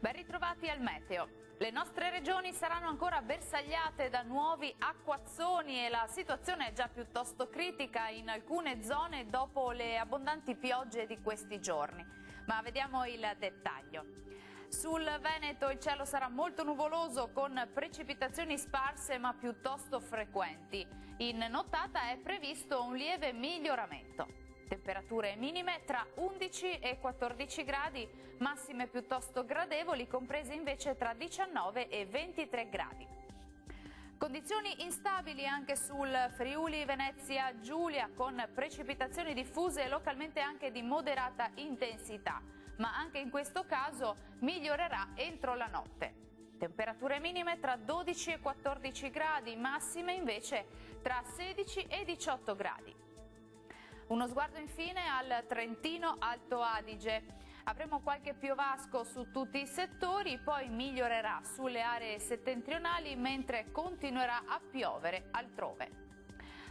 Ben ritrovati al meteo. Le nostre regioni saranno ancora bersagliate da nuovi acquazzoni e la situazione è già piuttosto critica in alcune zone dopo le abbondanti piogge di questi giorni. Ma vediamo il dettaglio. Sul Veneto il cielo sarà molto nuvoloso con precipitazioni sparse ma piuttosto frequenti. In nottata è previsto un lieve miglioramento. Temperature minime tra 11 e 14 gradi, massime piuttosto gradevoli, comprese invece tra 19 e 23 gradi. Condizioni instabili anche sul Friuli Venezia Giulia, con precipitazioni diffuse e localmente anche di moderata intensità, ma anche in questo caso migliorerà entro la notte. Temperature minime tra 12 e 14 gradi, massime invece tra 16 e 18 gradi. Uno sguardo infine al Trentino Alto Adige. Avremo qualche piovasco su tutti i settori, poi migliorerà sulle aree settentrionali mentre continuerà a piovere altrove.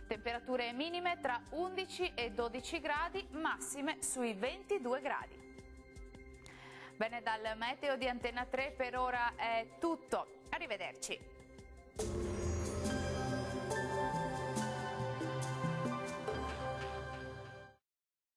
Temperature minime tra 11 e 12 gradi, massime sui 22 gradi. Bene, dal meteo di Antena 3 per ora è tutto. Arrivederci.